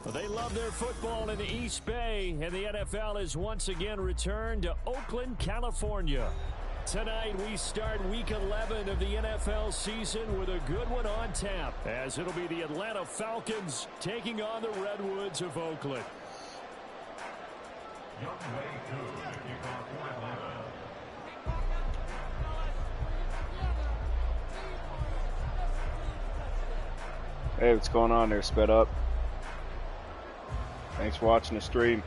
Well, they love their football in the East Bay, and the NFL has once again returned to Oakland, California. Tonight we start Week 11 of the NFL season with a good one on tap, as it'll be the Atlanta Falcons taking on the Redwoods of Oakland. Hey, what's going on there? Sped up. Thanks for watching the stream.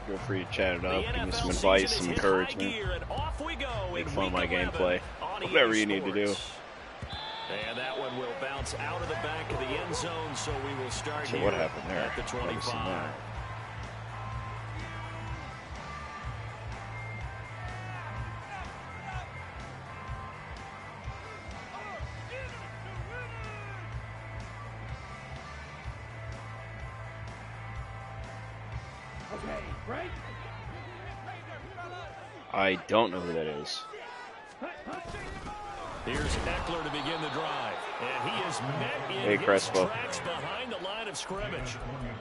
Feel free to chat it up, give me some advice, some encouragement, make fun of my gameplay, whatever you need to do. And that one will bounce out of the back of the end zone, so we will start So here what happened there? at the 25. I don't know who that is. Here's Eckler to begin the drive, and he is met in his Crespo. tracks behind the line of scrimmage.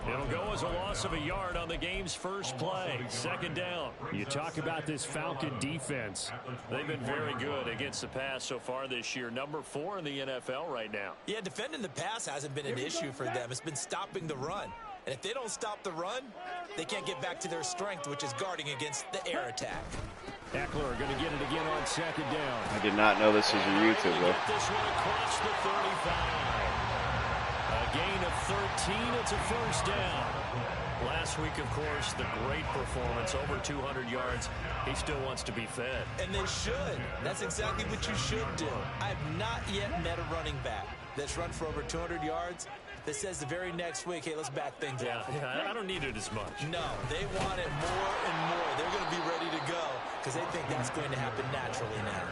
It'll go as a loss of a yard on the game's first play. Second down. You talk about this Falcon defense. They've been very good against the pass so far this year. Number 4 in the NFL right now. Yeah, defending the pass hasn't been an issue for them. It's been stopping the run. And if they don't stop the run, they can't get back to their strength, which is guarding against the air attack. Eckler going to get it again on second down. I did not know this was your YouTube, though. Get this one across the 35. A gain of 13. It's a first down. Last week, of course, the great performance, over 200 yards. He still wants to be fed. And they should. That's exactly what you should do. I have not yet met a running back that's run for over 200 yards that says the very next week, hey, let's back things up. Yeah, I don't need it as much. No, they want it more and more. They're going to be ready to go because they think that's going to happen naturally now.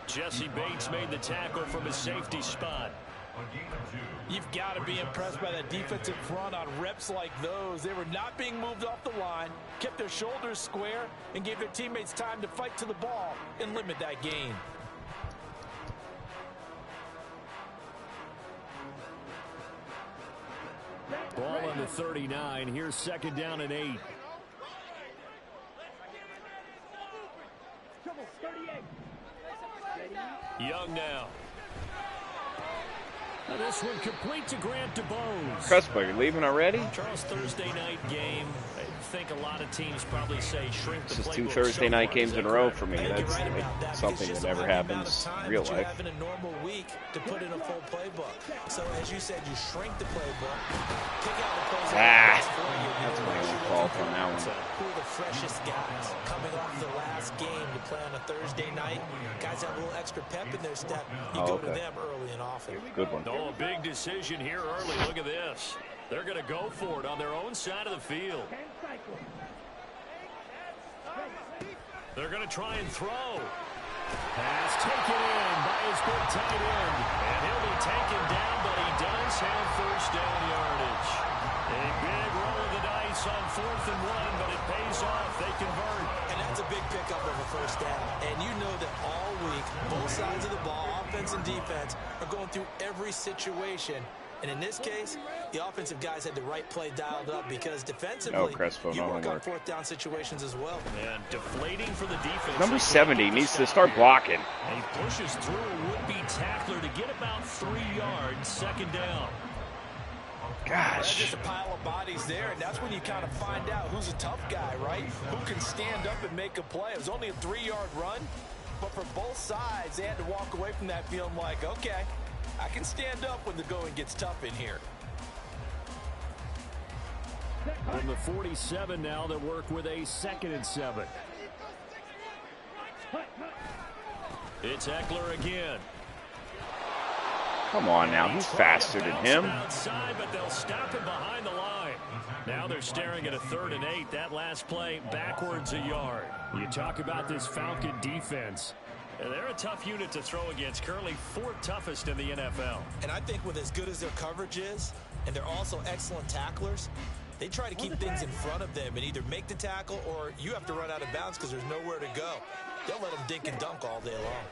Jesse Bates made the tackle from his safety spot. You've got to be impressed by that defensive front on reps like those. They were not being moved off the line, kept their shoulders square, and gave their teammates time to fight to the ball and limit that gain. Ball on the 39. Here's second down and 8. Young now. This one complete to Grant DeBose. Crespo, you're leaving already? Charles, Thursday night game. I think a lot of teams probably say shrink the playbook. This is 2 Thursday night games in a row for me. That's like something that never happens in real life. Having a normal week to put in a full playbook. So as you said, you shrink the playbook, pick out the plays That's my own fault on that one. Who are the freshest guys coming off the last game to play on a Thursday night? Guys have a little extra pep in their step. You go to them early and often. Good one. Oh, a big decision here early. Look at this. They're going to go for it on their own side of the field. They're going to try and throw. Pass taken in by his good tight end. And he'll be taken down, but he does have first down yardage. A big roll of the dice on 4th and 1, but it pays off. They convert. And that's a big pickup of a first down. And you know that all week, both sides of the ball, offense and defense, are going through every situation. And in this case, the offensive guys had the right play dialed up because defensively, you work on 4th down situations as well. And deflating for the defense. Number 70 needs to start blocking. And he pushes through a would-be tackler to get about 3 yards, second down. That's Gosh. just a pile of bodies there, and that's when you kind of find out who's a tough guy, right? Who can stand up and make a play. It was only a 3-yard run, but for both sides, they had to walk away from that feeling like, okay, I can stand up when the going gets tough in here. From the 47 now, they work with a 2nd and 7. It's Eckler again. Come on now, he's faster than him. Outside, but they'll stop him behind the line. Now they're staring at a 3rd and 8. That last play backwards a yard. You talk about this Falcon defense. They're a tough unit to throw against, currently 4th toughest in the NFL. And I think with as good as their coverage is, and they're also excellent tacklers, they try to keep things in front of them and either make the tackle or you have to run out of bounds because there's nowhere to go. They'll let them dink and dunk all day long.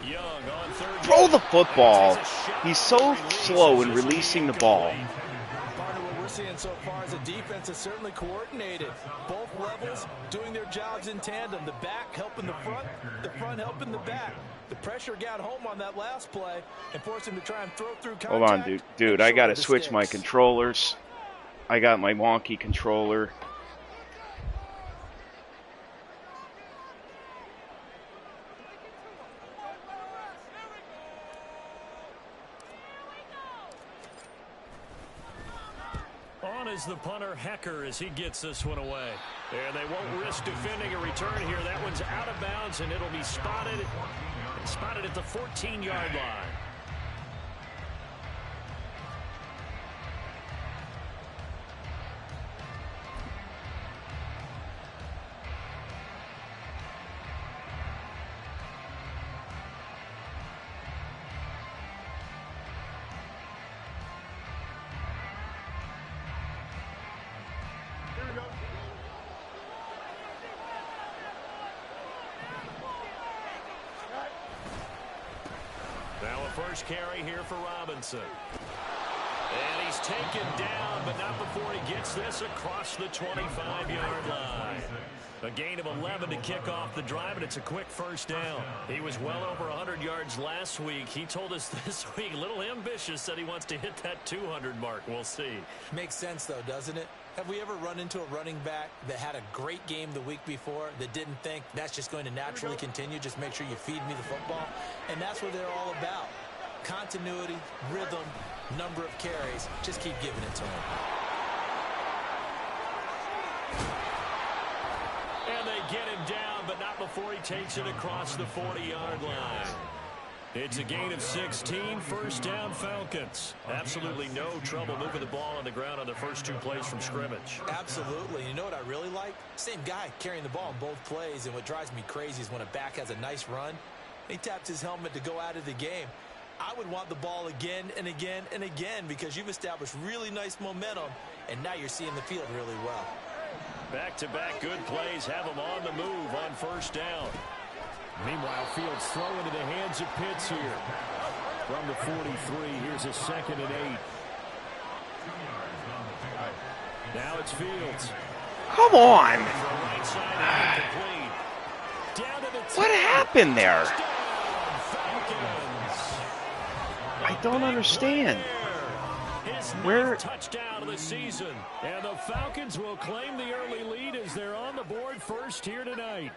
Young on third. Throw the football. He's so slow in releasing the ball. Part of what we're seeing so far is a defense is certainly coordinated. Both levels doing their jobs in tandem. The back helping the front helping the back. The pressure got home on that last play and forced him to try and throw through contact. Hold on, dude. I got to switch my controllers. I got my wonky controller. On is the punter, Hecker, as he gets this one away. And they won't risk defending a return here. That one's out of bounds, and it'll be spotted at the 14-yard line. Now a first carry here for Robinson. And he's taken down, but not before he gets this across the 25-yard line. A gain of 11 to kick off the drive, and it's a quick first down. He was well over 100 yards last week. He told us this week, a little ambitious, said he wants to hit that 200 mark. We'll see. Makes sense, though, doesn't it? Have we ever run into a running back that had a great game the week before that didn't think that's just going to naturally continue? Just make sure you feed me the football. And that's what they're all about. Continuity, rhythm, number of carries. Just keep giving it to him. And they get him down, but not before he takes it across the 40-yard line. It's a gain of 16, first down Falcons. Absolutely no trouble moving the ball on the ground on the first two plays from scrimmage. Absolutely. You know what I really like? Same guy carrying the ball in both plays, and what drives me crazy is when a back has a nice run, he taps his helmet to go out of the game. I would want the ball again and again and again because you've established really nice momentum, and now you're seeing the field really well. Back-to-back good plays have him on the move on first down. Meanwhile, Fields throw into the hands of Pitts here. From the 43, here's a 2nd and 8. Now it's Fields. Come on. Right side down to the What happened there? I don't understand. Where touchdown of the season, and the Falcons will claim the early lead as they're on the board first here tonight.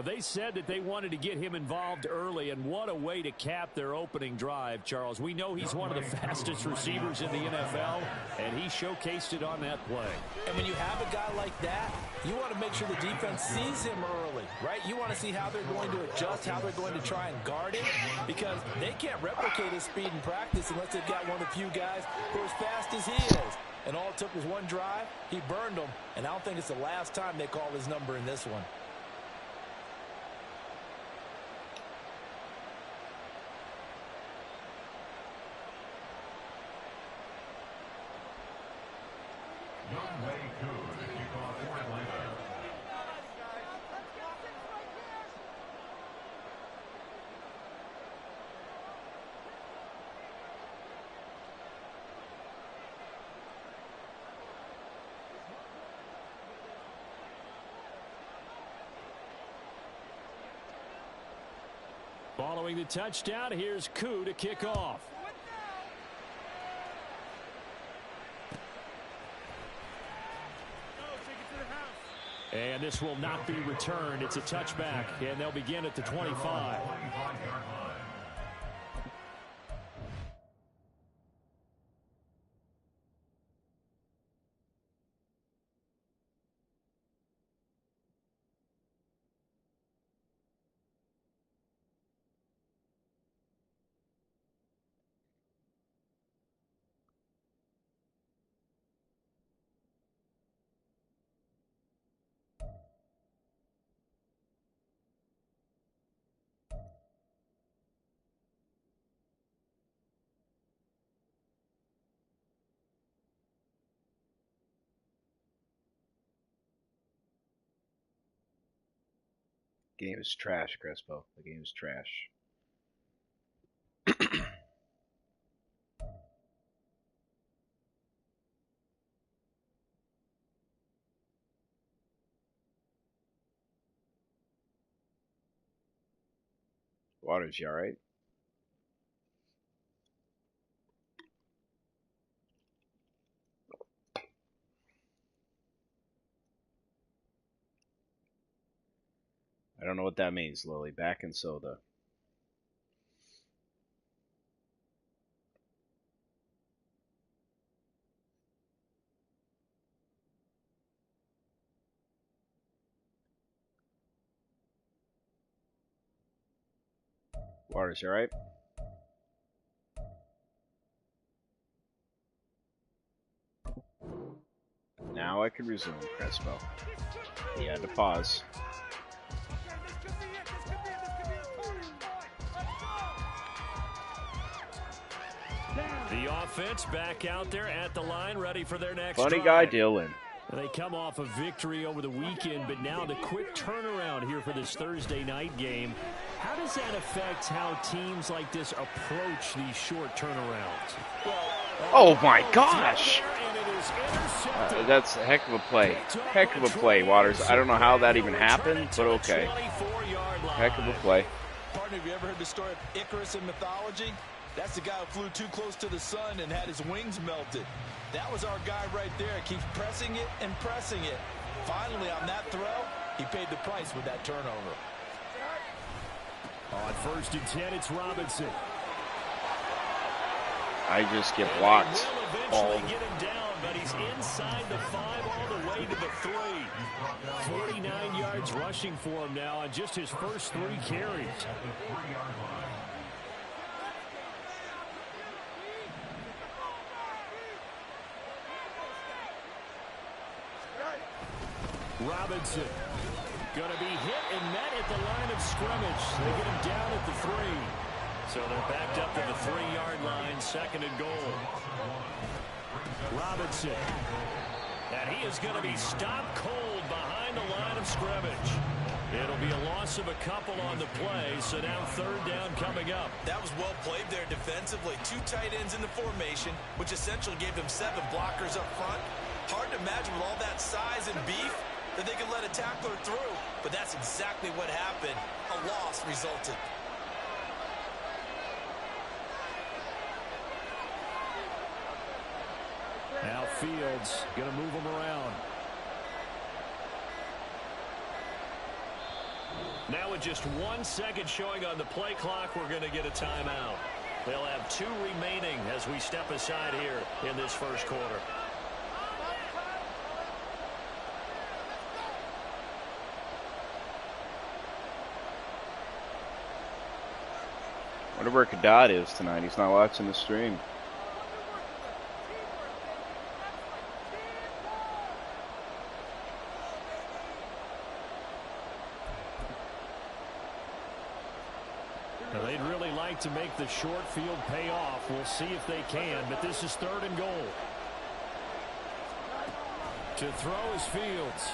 They said that they wanted to get him involved early, and what a way to cap their opening drive, Charles. We know he's one of the fastest receivers in the NFL, and he showcased it on that play. And when you have a guy like that, you want to make sure the defense sees him early, right? You want to see how they're going to adjust, how they're going to try and guard him, because they can't replicate his speed in practice unless they've got one of the few guys who are as fast as he is. And all it took was one drive. He burned them, and I don't think it's the last time they call his number in this one. Following the touchdown, here's Koo to kick off. And this will not be returned. It's a touchback, and they'll begin at the 25. Game is trash, Crespo. The game is trash. Waters, you alright? I don't know what that means, Lily. Back in soda. Waters, you alright? Now I can resume, Crespo. He had to pause. The offense back out there at the line, ready for their next Funny drive. guy, Dylan. They come off a victory over the weekend, but now the quick turnaround here for this Thursday night game. How does that affect how teams like this approach these short turnarounds? Oh my gosh! That's a heck of a play. Heck of a play, Waters. I don't know how that even happened, but okay. Heck of a play. Partner, have you ever heard the story of Icarus in mythology? That's the guy who flew too close to the sun and had his wings melted. That was our guy right there. Keeps pressing it and pressing it. Finally, on that throw, he paid the price with that turnover. On 1st and 10, it's Robinson. I just get blocked. Will eventually get him down, but he's inside the 5 all the way to the 3. 49 yards rushing for him now on just his first 3 carries. Robinson going to be hit and met at the line of scrimmage. They get him down at the 3. So they're backed up to the 3-yard line, 2nd and goal. Robinson. And he is going to be stopped cold behind the line of scrimmage. It'll be a loss of a couple on the play, so now 3rd down coming up. That was well played there defensively. 2 tight ends in the formation, which essentially gave them 7 blockers up front. Hard to imagine with all that size and beef that they could let a tackler through, but that's exactly what happened. A loss resulted. Now Fields going to move him around. Now with just 1 second showing on the play clock, we're going to get a timeout. They'll have 2 remaining as we step aside here in this first quarter. I wonder where Kadad is tonight. He's not watching the stream. Now they'd really like to make the short field pay off. We'll see if they can, but this is 3rd and goal. To throw is Fields.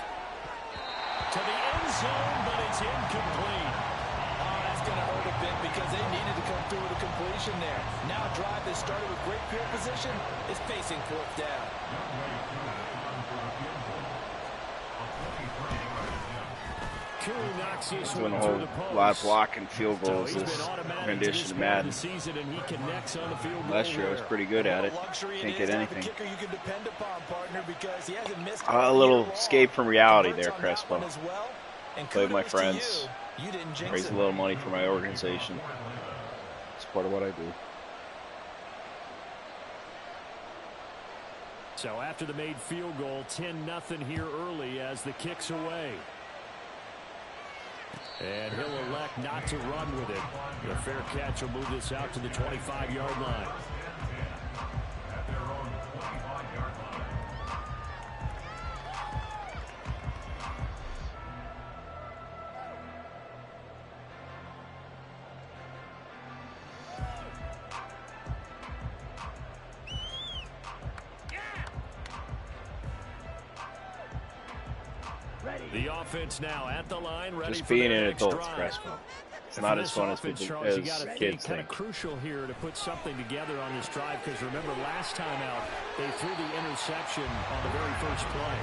To the end zone, but it's incomplete. Going to hurt a bit because they needed to come through with a completion there. Now a drive that started with great field position is facing 4th down. Knocks this Doing a one whole the post. lot of blocking field goals So this rendition of Madden. Last year I was pretty good at it. Can't get anything. A little escape from reality there, Crespo. Play with my friends. Raise a little money for my organization. It's part of what I do. So after the made field goal, 10-0 here early as the kick's away. And he'll elect not to run with it. The fair catch will move this out to the 25-yard line. Ready. The offense now at the line, ready just for being their an next adult's drive. stressful. It's not as fun as people, Charles, as you got to kids kind think. of crucial here to put something together on this drive, because remember last time out they threw the interception on the very first play.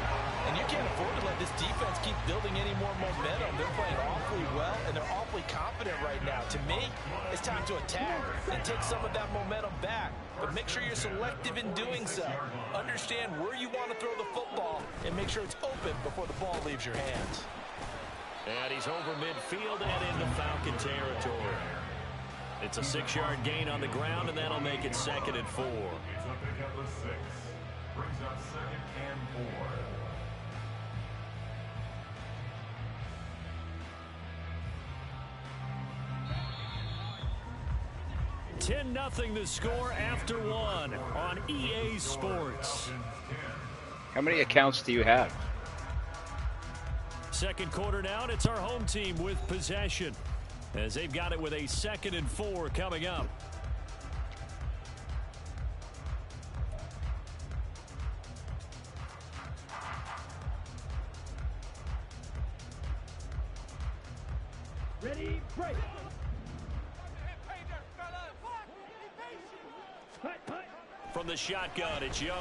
And you can't afford to let this defense keep building any more momentum. They're playing awfully well, and they're awfully confident right now. To me, it's time to attack and take some of that momentum back. But make sure you're selective in doing so. Understand where you want to throw the football and make sure it's open before the ball leaves your hands. And he's over midfield and into Falcon territory. It's a 6-yard gain on the ground, and that'll make it 2nd and 4. Brings up 2nd and 4. 10-0 the score after 1 on EA Sports. How many accounts do you have? Second quarter now, and it's our home team with possession, as they've got it with a 2nd and 4 coming up. Ready, break. From the shotgun, it's Young.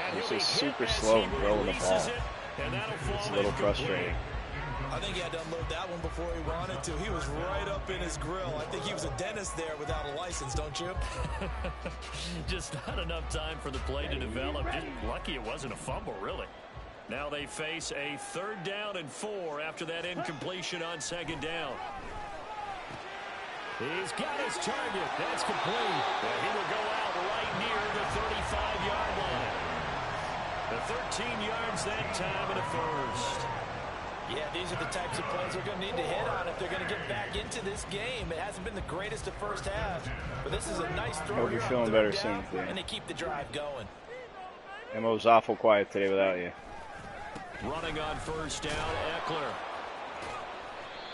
And It's he'll just be hit super as slow he throwing the releases ball. it, and that'll fall It's a little incomplete. frustrating. I think he had to unload that one before he wanted to. He was right up in his grill. I think he was a dentist there without a license, don't you? Just not enough time for the play to develop. Just lucky it wasn't a fumble, really. Now they face a 3rd down and 4 after that incompletion on 2nd down. He's got his target. That's complete. And he will go out right near the 35-yard line. The 13 yards that time and a first. Yeah, these are the types of plays they're going to need to hit on if they're going to get back into this game. It hasn't been the greatest of first halves, but this is a nice throw. Hope you're here on feeling 3rd better down, soon, Clem. and they keep the drive going. Emo's awful quiet today without you. Running on 1st down, Eckler.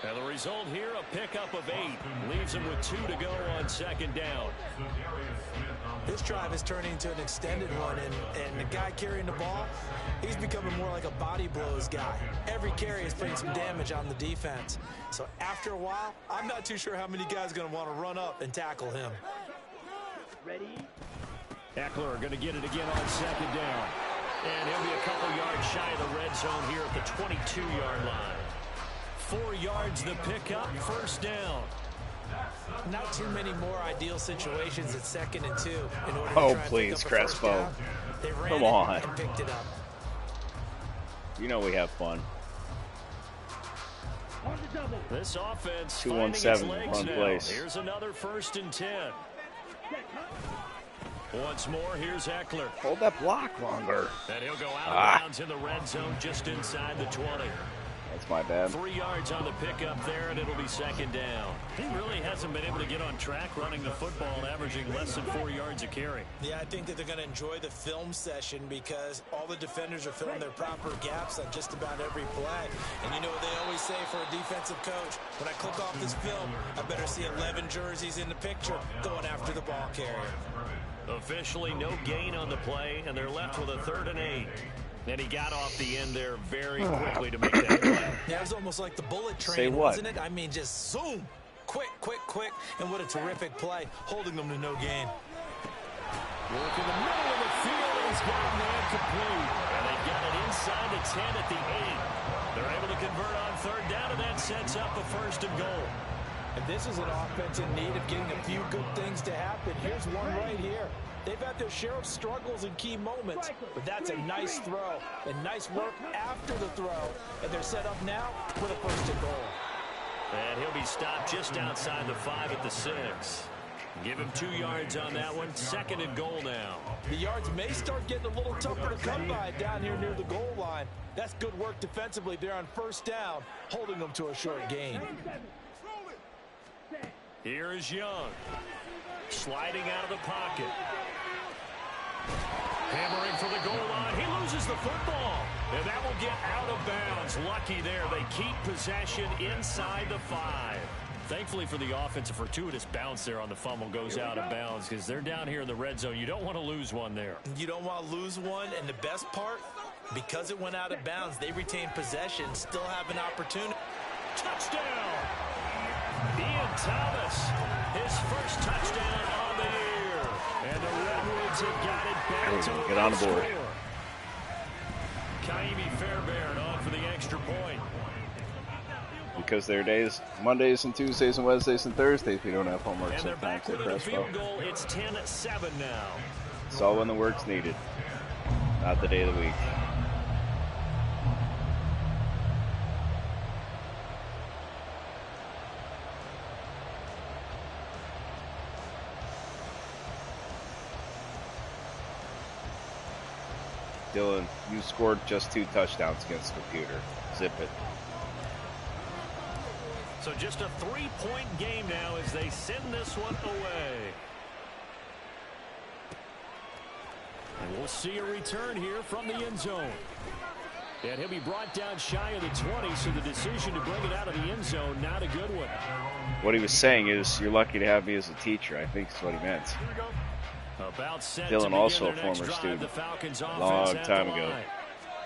And the result here, a pickup of 8. Leaves him with 2 to go on 2nd down. This drive is turning into an extended one, and the guy carrying the ball, he's becoming more like a body blows guy. Every carry is putting some damage on the defense. So after a while, I'm not too sure how many guys are going to want to run up and tackle him. Ready. Eckler going to get it again on 2nd down. And he'll be a couple yards shy of the red zone here at the 22-yard line. 4 yards the pickup, 1st down. Not too many more ideal situations at 2nd and 2 in order to Oh, try and please, pick up a first Crespo. down. They ran Come it on. and picked it up. You know we have fun. On the double. This offense 217 finding its run legs place. now. Here's another 1st and 10. Once more, here's Eckler. Hold that block longer. And he'll go out of bounds in the red zone just inside the 20. That's my bad. 3 yards on the pickup there, and it'll be 2nd down. He really hasn't been able to get on track running the football and averaging less than 4 yards a carry. Yeah, I think that they're going to enjoy the film session because all the defenders are filling their proper gaps on just about every play. And you know what they always say for a defensive coach? When I click off this film, I better see 11 jerseys in the picture going after the ball carrier. Officially no gain on the play, and they're left with a 3rd and 8. And he got off the end there very quickly to make that play. Yeah, it was almost like the bullet train, Say what? wasn't it? I mean, just zoom. Quick, quick, quick. And what a terrific play, holding them to no gain. Work in the middle of the field, and he's got man complete. And they've got it inside the 10 at the 8. They're able to convert on 3rd down, and that sets up a 1st and goal. And this is an offense in need of getting a few good things to happen. Here's one right here. They've had their share of struggles in key moments, but that's a nice throw and nice work after the throw. And they're set up now with a 1st and goal. And he'll be stopped just outside the 5 at the 6. Give him 2 yards on that one. 2nd and goal now. The yards may start getting a little tougher to come by down here near the goal line. That's good work defensively there on 1st down, holding them to a short gain. Here is Young. Sliding out of the pocket. Hammering for the goal line. He loses the football. And that will get out of bounds. Lucky there. They keep possession inside the 5. Thankfully for the offense, a fortuitous bounce there on the fumble goes out of bounds because they're down here in the red zone. You don't want to lose one there. You don't want to lose one, and the best part, Because it went out of bounds, they retained possession, still have an opportunity. Touchdown! Ian Thomas, his first touchdown on the year. And the Redwoods have got it back to get on the board. Kaimi Fairbairn on for the extra point. Because there are days, Mondays and Tuesdays and Wednesdays and Thursdays, we don't have homework. And they're back with a field goal. It's 10-7 now. It's all when the work's needed, not the day of the week. Dylan, you scored just 2 touchdowns against the computer. Zip it. So just a 3-point game now as they send this one away. And we'll see a return here from the end zone. And he'll be brought down shy of the 20, so the decision to bring it out of the end zone, not a good one. What he was saying is, you're lucky to have me as a teacher, I think is what he meant. Dylan, also a former student, long time ago.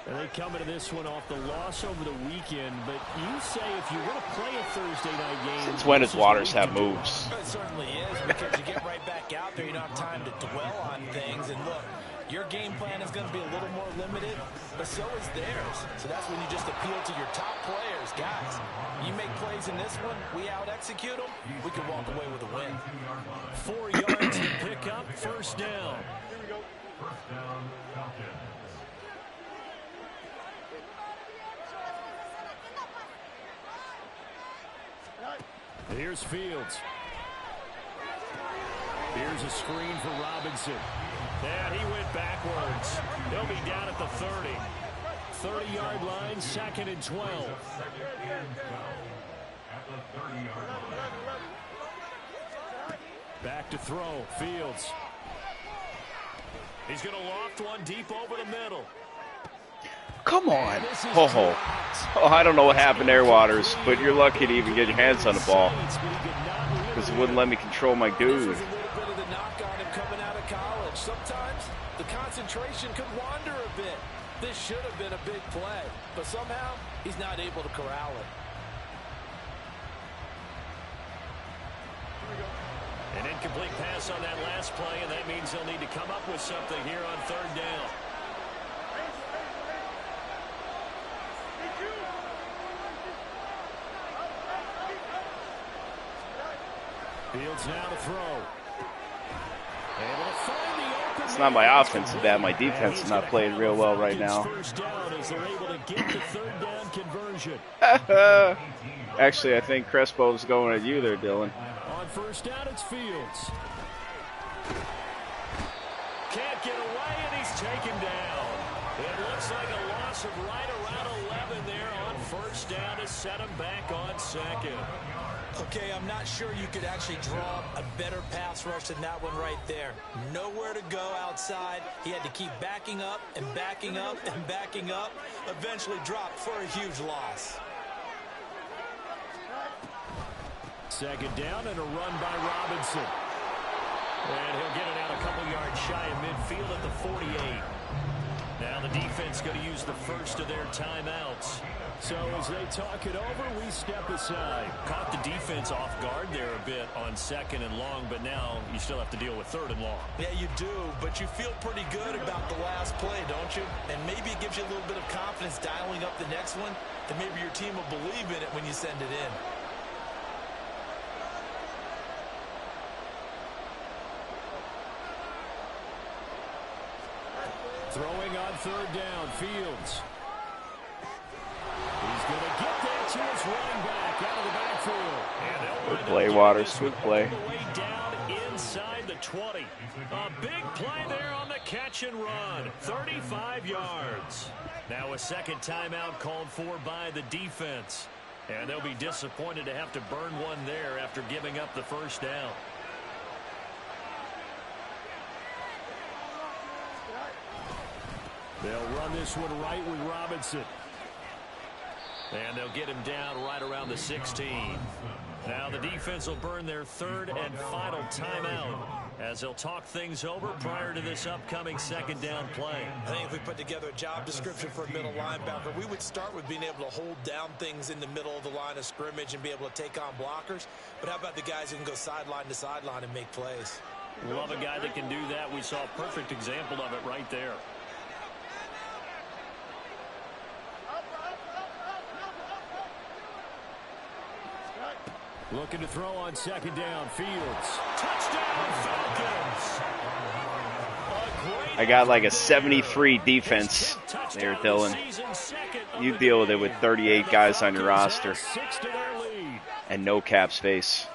And they come into this one off the loss over the weekend, but you say if you want to play a Thursday night game... Since when does Waters have moves? It certainly is, because you get right back out there, you don't have time to dwell on things, and look, your game plan is going to be a little more limited, but so is theirs. So that's when you just appeal to your top players. Guys, you make plays in this one, we out-execute them, we can walk away with a win. 4 yards to pick up, first down. Here we go. First down, Falcons. Here's Fields. Here's a screen for Robinson. And he went backwards. He'll be down at the 30. 30-yard line, 2nd and 12. Back to throw, Fields. He's going to loft one deep over the middle. Come on. Oh, I don't know what happened there, Waters, but you're lucky to even get your hands on the ball because it wouldn't let me control my dude. There's a little bit of the knock on him coming out of college. Sometimes the concentration could wander a bit. This should have been a big play, but somehow he's not able to corral it. An incomplete pass on that last play, and that means they'll need to come up with something here on 3rd down. Fields now to throw. Able to find the open. It's not my offense is bad. My defense is not playing real well right now. First down as they're able to get the 3rd down conversion. Actually, I think Crespo's going at you there, Dylan. On 1st down, it's Fields. Can't get away, and he's taken down. It looks like a loss of right around 11 there on 1st down to set him back on 2nd. Okay, I'm not sure you could actually draw a better pass rush than that one right there. Nowhere to go outside. He had to keep backing up and backing up and backing up. Eventually dropped for a huge loss. 2nd down and a run by Robinson. And he'll get it out a couple yards shy of midfield at the 48. Now the defense going to use the first of their timeouts. So as they talk it over, we step aside. Caught the defense off guard there a bit on 2nd and long, but now you still have to deal with 3rd and long. Yeah, you do, but you feel pretty good about the last play, don't you? And maybe it gives you a little bit of confidence dialing up the next one, that maybe your team will believe in it when you send it in. Throwing on 3rd down, Fields. He's going to get that to his running back out of the backfield. Good play, Waters. Good play. All the way down inside the 20. A big play there on the catch and run. 35 yards. Now a 2nd timeout called for by the defense. And they'll be disappointed to have to burn one there after giving up the 1st down. They'll run this one right with Robinson. And they'll get him down right around the 16. Now the defense will burn their third and final timeout as they'll talk things over prior to this upcoming second down play. I think if we put together a job description for a middle linebacker, we would start with being able to hold down things in the middle of the line of scrimmage and be able to take on blockers. But how about the guys who can go sideline to sideline and make plays? Love a guy that can do that. We saw a perfect example of it right there. Looking to throw on second down. Fields. Touchdown, Falcons. I got like a 73 defense there, Dylan. You deal with it with 38 guys on your roster and no cap space.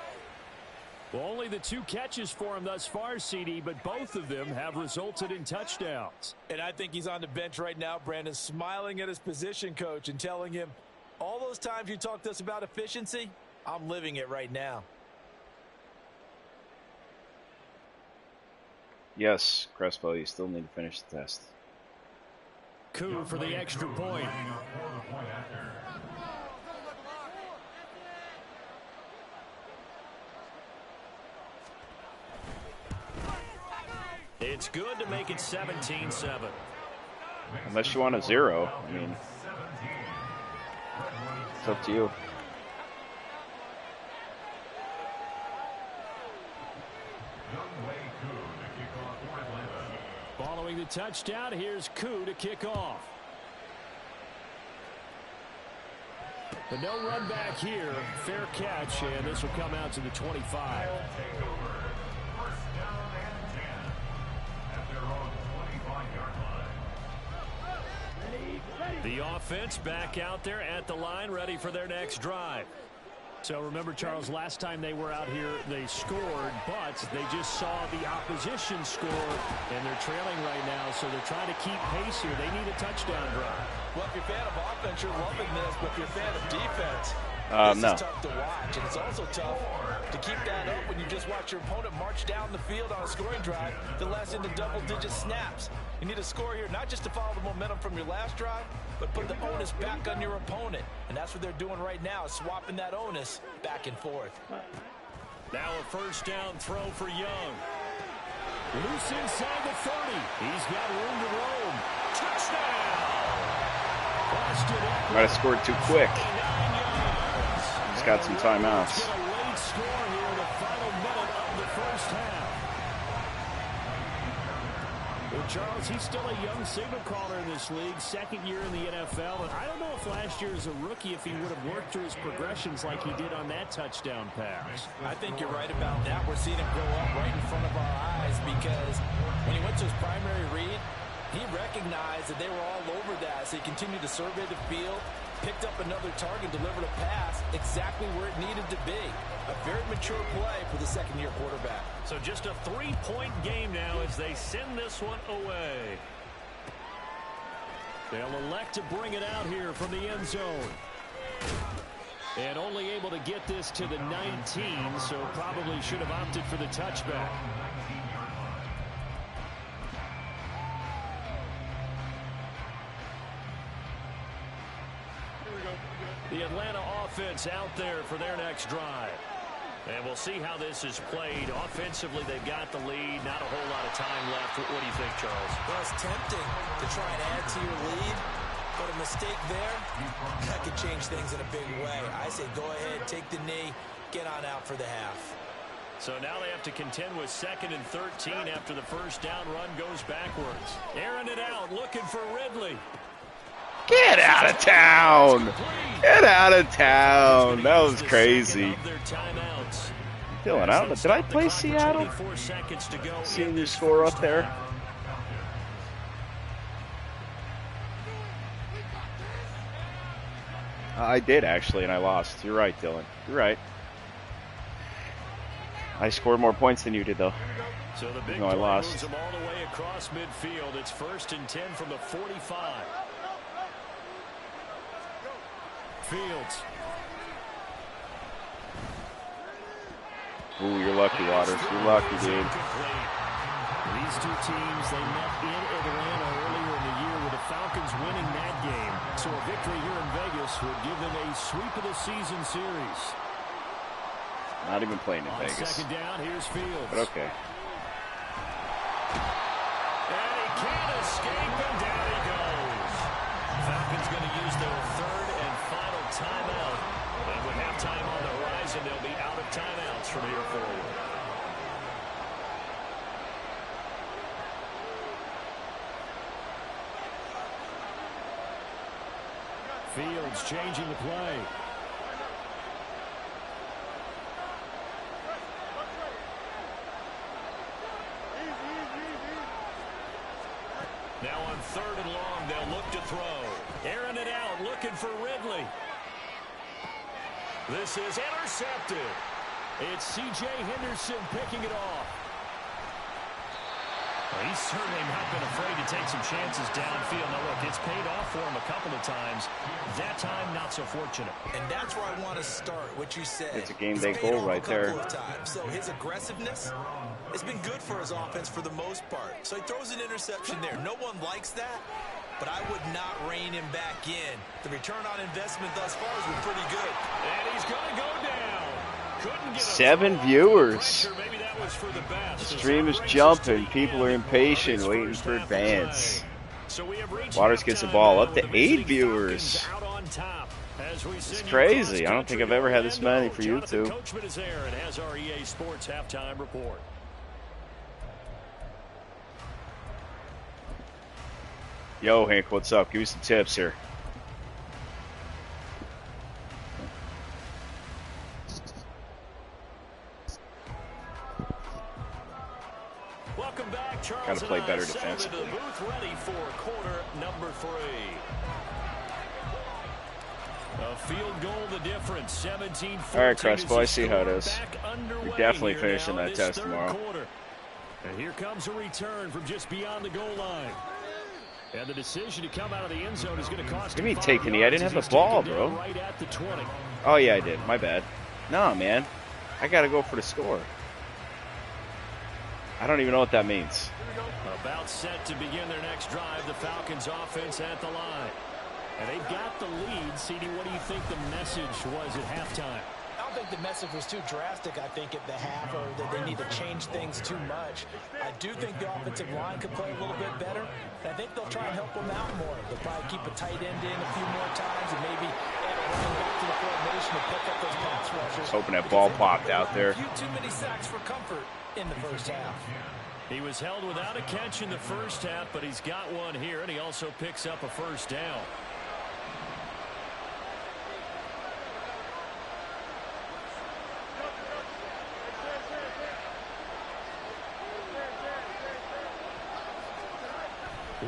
Well, only the 2 catches for him thus far, CD, but both of them have resulted in touchdowns. And I think he's on the bench right now, Brandon, smiling at his position coach and telling him, all those times you talked to us about efficiency, I'm living it right now. Yes, Crespo, you still need to finish the test. Coup for the extra point. It's good to make it 17-7. Unless you want a 0. I mean, it's up to you. Following the touchdown, here's Koo to kick off. But no run back here. Fair catch, and this will come out to the 25. The offense back out there at the line, ready for their next drive. So remember, Charles, last time they were out here, they scored, but they just saw the opposition score, and they're trailing right now, so they're trying to keep pace here. They need a touchdown drive. Well, if you're a fan of offense, you're loving this, but if you're a fan of defense, this is tough to watch, and it's also tough to keep that up when you just watch your opponent march down the field on a scoring drive that lasts into double-digit snaps. You need a score here, not just to follow the momentum from your last drive, but put the onus back on your opponent. And that's what they're doing right now, swapping that onus back and forth. Now a first down throw for Young. Loose inside the 30. He's got room to roam. Touchdown! Might have scored too quick. He's got some timeouts. A late score here in the final minute of the first half. Well, Charles, he's still a young signal caller in this league, second year in the NFL, and I don't know if last year as a rookie if he would have worked through his progressions like he did on that touchdown pass. I think you're right about that. We're seeing him grow up right in front of our eyes because when he went to his primary read, he recognized that they were all over that, so he continued to survey the field, picked up another target, delivered a pass exactly where it needed to be. A very mature play for the second-year quarterback. So just a 3-point game now as they send this one away. They'll elect to bring it out here from the end zone. And only able to get this to the 19, so probably should have opted for the touchback. The Atlanta offense out there for their next drive. And we'll see how this is played. Offensively, they've got the lead. Not a whole lot of time left. What do you think, Charles? Well, it's tempting to try and add to your lead, but a mistake there, that could change things in a big way. I say go ahead, take the knee, get on out for the half. So now they have to contend with 2nd and 13 after the first down run goes backwards. Airing it out, looking for Ridley. Get out of town! Get out of town! That was crazy. Dylan, did I play Seattle? Seeing your score up there? I did, actually, and I lost. You're right, Dylan. You're right. I scored more points than you did, though. So the big I lost. moves them all the way across midfield. It's 1st and 10 from the 45. Fields. Ooh, you're lucky, Waters. You're lucky, dude. These two teams, they met in Atlanta earlier in the year with the Falcons winning that game. So a victory here in Vegas would give them a sweep of the season series. Not even playing in Vegas. Second down, here's Fields. But okay. And he can't escape, and down he goes. Falcons going to use their third and final timeout. And with halftime on the horizon, they'll be out of timeouts from here forward. Fields changing the play. Now on third and long, they'll look to throw. Airing it out, looking for Ridley. This is intercepted. It's C.J. Henderson picking it off. Well, he's certainly not been afraid to take some chances downfield. Now, look, it's paid off for him a couple of times. That time, not so fortunate. And that's where I want to start, what you said. It's a game-day goal right there. So his aggressiveness has been good for his offense for the most part. So he throws an interception there. No one likes that, but I would not rein him back in. The return on investment thus far has been pretty good. And he's going to go down. Couldn't get 7 viewers. Maybe that was for the best. The stream is jumping. People are impatient, waiting for advance. Waters gets the ball up to 8 viewers. It's crazy. I don't think I've ever had this many for YouTube. Coachman is there and has our EA Sports halftime report. Yo, Hank, what's up? Give me some tips here. Welcome back, Charles. Got to play better defensively. Booth ready for quarter number 3. A field goal, the difference. 17-14. All right, Crespo, I see how it is. We're definitely finishing that test tomorrow. And here comes a return from just beyond the goal line. And the decision to come out of the end zone is going to cost him. Give me take knee. I didn't have the ball, bro. Right at the 20. Oh, yeah, I did. My bad. No, man. I got to go for the score. I don't even know what that means. About set to begin their next drive. The Falcons offense at the line. And they've got the lead. CD, what do you think the message was at halftime? I don't think the message was too drastic, I think, at the half, or that they need to change things too much. I do think the offensive line could play a little bit better. I think they'll try and help them out more. They'll probably keep a tight end in a few more times and maybe add a running back to the formation to pick up those pass rushers. Hoping that ball popped out there. A few too many sacks for comfort in the first half. He was held without a catch in the first half, but he's got one here, and he also picks up a first down.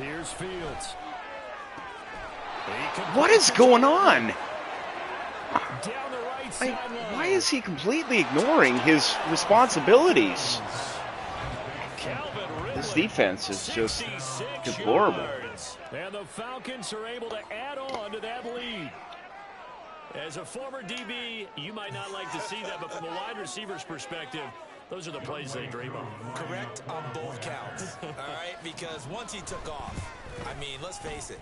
Here's Fields. What is going on? Down the right sideline. Why is he completely ignoring his responsibilities? This defense is just deplorable. And the Falcons are able to add on to that lead. As a former DB, you might not like to see that, but from a wide receiver's perspective, those are the plays they dream of. Correct on both counts, all right? Because once he took off, I mean, let's face it,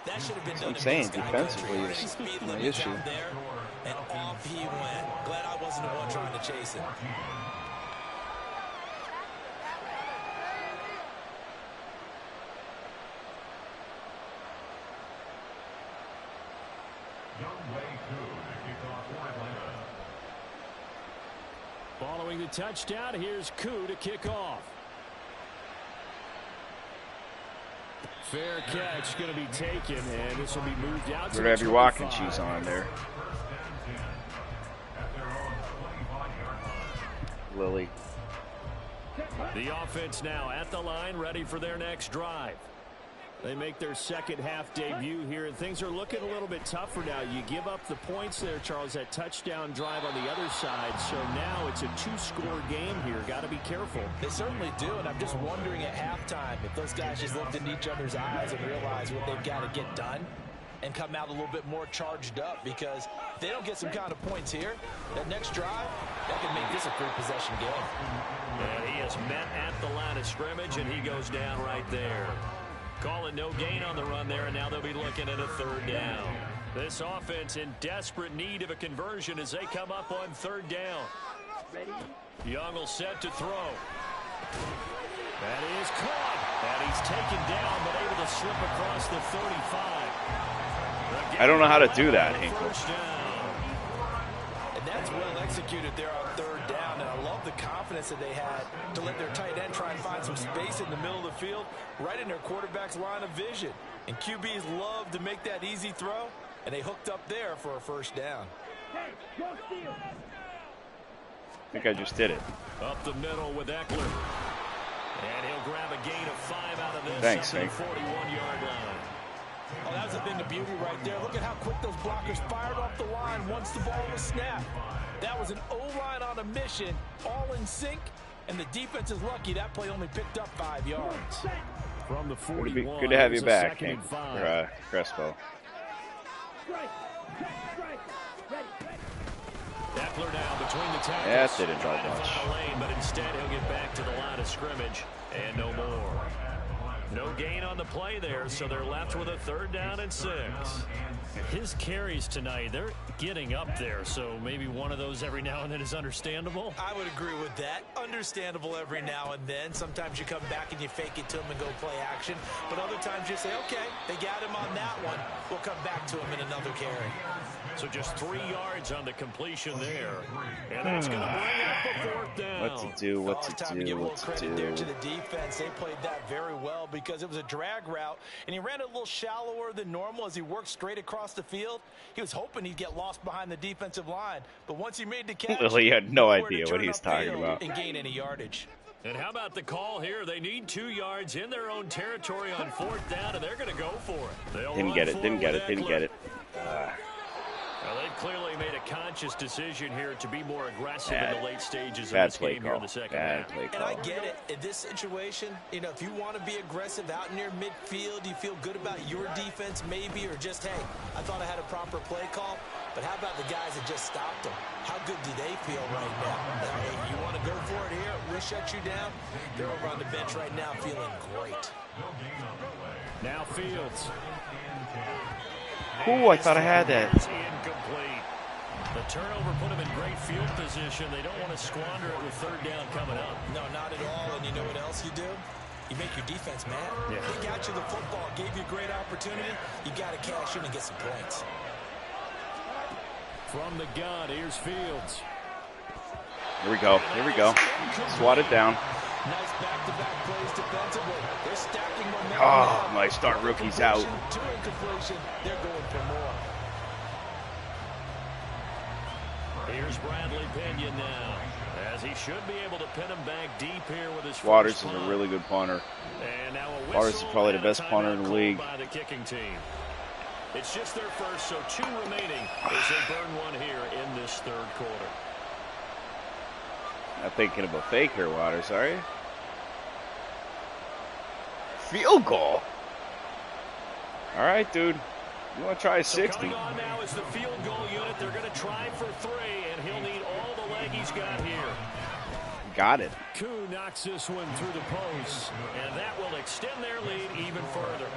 that should have been done. I'm saying defensively is my issue. There, and off he went. Glad I wasn't the one trying to chase it. Following the touchdown, here's Koo to kick off. Fair catch going to be taken, and this will be moved out. Better have your walking shoes on there. Lily. The offense now at the line, ready for their next drive. They make their second half debut here, and things are looking a little bit tougher now. You give up the points there, Charles, that touchdown drive on the other side. So now it's a 2-score game here. Got to be careful. They certainly do, and I'm just wondering at halftime if those guys just looked into each other's eyes and realize what they've got to get done and come out a little bit more charged up, because if they don't get some kind of points here, that next drive, that can make this a 3-possession game. And he is met at the line of scrimmage, and he goes down right there. Calling no gain on the run there, and now they'll be looking at a third down. This offense in desperate need of a conversion as they come up on third down. Young will set to throw. That is caught. And he's taken down, but able to slip across the 35. I don't know how to do that, Hinkle. And that's well executed there on third down. And I love the confidence that they had to let their tight end try and find some space in the middle of the field, right in their quarterback's line of vision. And QBs love to make that easy throw, and they hooked up there for a first down. I think I just did it. Up the middle with Eckler. And he'll grab a gain of 5 out of this. Thanks, up to the 41-yard line. Oh, that's a thing of beauty right there. Look at how quick those blockers fired off the line once the ball was snapped. That was an O-line on a mission, all in sync, and the defense is lucky that play only picked up 5 yards. From the 41, good to have you back, Hank, or Crespo. Eckler now between the tackles. That didn't help much. But instead he'll get back to the line of scrimmage and no more. No gain on the play there, so they're left with a 3rd down and 6. His carries tonight, they're getting up there, so maybe one of those every now and then is understandable. I would agree with that. Understandable every now and then. Sometimes you come back and you fake it to him and go play action, but other times you say, okay, they got him on that one. We'll come back to him in another carry. So just 3 yards on the completion there. And that's going to bring up the 4th down. What to do, what to Time do, to give a what little to credit do. there to the defense. They played that very well because it was a drag route, and he ran a little shallower than normal as he worked straight across the field. He was hoping he'd get lost behind the defensive line, but once he made the catch, Well, he had no nowhere to idea what turn he was upfield talking about. and gain any yardage. And how about the call here? They need 2 yards in their own territory on 4th down, and they're going to go for it. Didn't get it, didn't get it, didn't get it. Well, they've clearly made a conscious decision here to be more aggressive in the late stages of Bad this play game here in call. the second Bad half. play And I call. get it. In this situation, you know, if you want to be aggressive out near midfield, you feel good about your defense maybe, or just, hey, I thought I had a proper play call. But how about the guys that just stopped them? How good do they feel right now? Hey, you want to go for it here? We shut you down. They're over on the bench right now feeling great. Now Fields. Ooh, I thought I had that. Incomplete. The turnover put him in great field position. They don't want to squander it with 3rd down coming up. No, not at all. And you know what else you do? You make your defense mad. Yeah. They got you the football, gave you a great opportunity. You got to cash in and get some points. From the gun, here's Fields. Here we go. Here we go. Swat it down. Nice back-to-back plays defensively. They're stacking momentum. Oh, my start rookie's out. To incompletion. They're going for more. Here's Bradley Pinion now, as he should be able to pin him back deep here with his Waters first is a punt. really good punter. And now a Waters is whistle probably the and a best punter in the timeout league. called by the kicking team. It's just their first, so 2 remaining as they burn one here in this 3rd quarter. Not thinking of a fake here, Waters, are you? Field goal. All right, dude. You want to try 60? So coming on now is the field goal unit. They're going to try for 3, and he'll need all the leg he's got here. Got it. Koo knocks this one through the post, and that will extend their lead even further.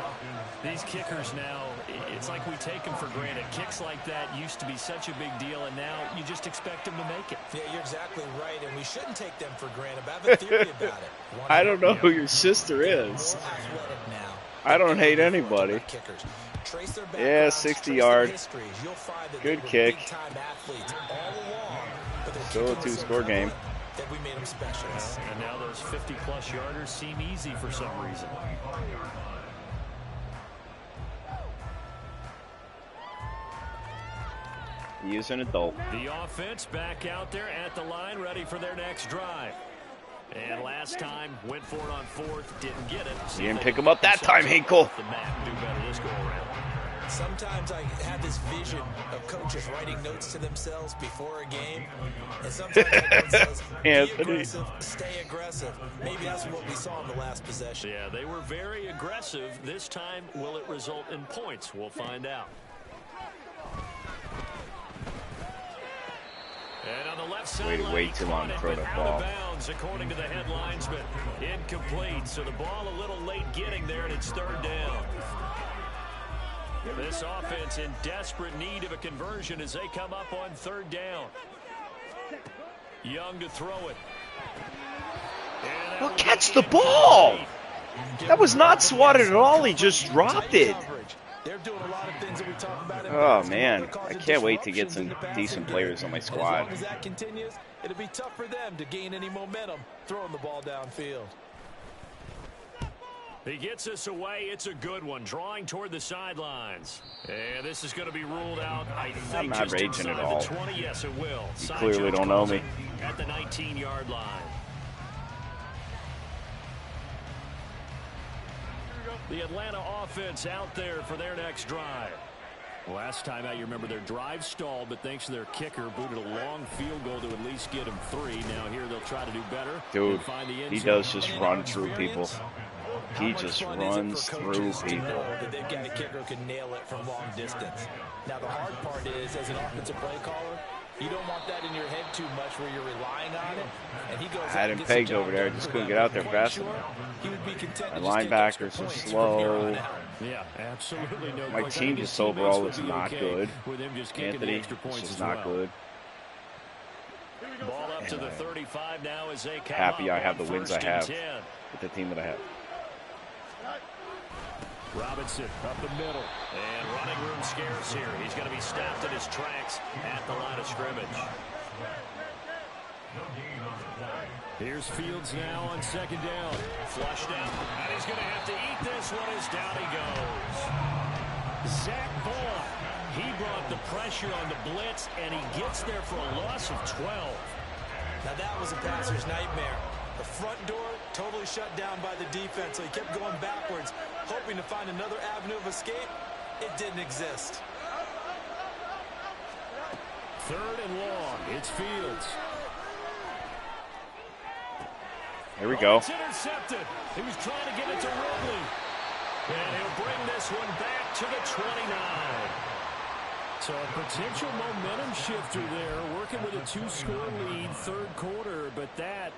These kickers now, it's like we take them for granted. Kicks like that used to be such a big deal, and now you just expect them to make it. Yeah, you're exactly right, and we shouldn't take them for granted. But I have a theory about it. I don't know who your sister is. More athletic now. I don't hate anybody. Kickers. Trace their Yeah, backgrounds, 60 trace yard. their histories. You'll find that Good they were kick. big-time athletes all along, but their Still a kicking was so 2-score game. prevalent that we made them specialists. And now those 50-plus yarders seem easy for some reason. He is an adult. The offense back out there at the line, ready for their next drive. And last time, went for it on 4th, didn't get it. You didn't pick him up that time, Hinkle. The mat and do better this go around. Sometimes I have this vision of coaches writing notes to themselves before a game, and sometimes that note says, be Anthony. aggressive, stay aggressive. Maybe that's what we saw in the last possession. Yeah, they were very aggressive. This time, will it result in points? We'll find out. And on the left side, Waited way too long to throw the out ball. of bounds, according to the head linesman. Incomplete. So the ball a little late getting there, and it's 3rd down. This offense in desperate need of a conversion as they come up on 3rd down. Young to throw it. Well, catch the ball. That was not swatted at all. He just dropped it. Oh, man. I can't wait to get some decent players on my squad. As long as that continues, it'll be tough for them to gain any momentum throwing the ball downfield. He gets us away. It's a good one. Drawing toward the sidelines. And this is going to be ruled out, I think, I'm not raging at all. 20. Yes, it will. You clearly don't know me. At the 19-yard line. The Atlanta offense out there for their next drive. Last time out, you remember their drive stalled, but thanks to their kicker, booted a long field goal to at least get them 3. Now here they'll try to do better. Dude, he does just run through people. He just runs through people. They've got a kicker who can nail it from long distance. Now the hard part is, as an offensive play caller, you don't want that in your head too much where you're relying on it. And he goes I had him pegged over there. I just couldn't get out there fast enough. My linebackers are slow. Yeah, absolutely. No, my team just overall is not good. Anthony is just not good. Ball up to the 35 now as they come happy I have the up wins I have with the team that I have. Robinson up the middle, and running room scarce here. He's going to be stopped in his tracks at the line of scrimmage. Here's Fields now on second down. Flushed out, and he's going to have to eat this one as down he goes. Zach Ball, he brought the pressure on the blitz, and he gets there for a loss of 12. Now that was a passer's nightmare. The front door totally shut down by the defense, so he kept going backwards, hoping to find another avenue of escape. It didn't exist. Third and long. It's Fields. Here we go. It's intercepted. He was trying to get it to Ridley. And he'll bring this one back to the 29. So a potential momentum shifter there, working with a 2-score lead, third quarter, but that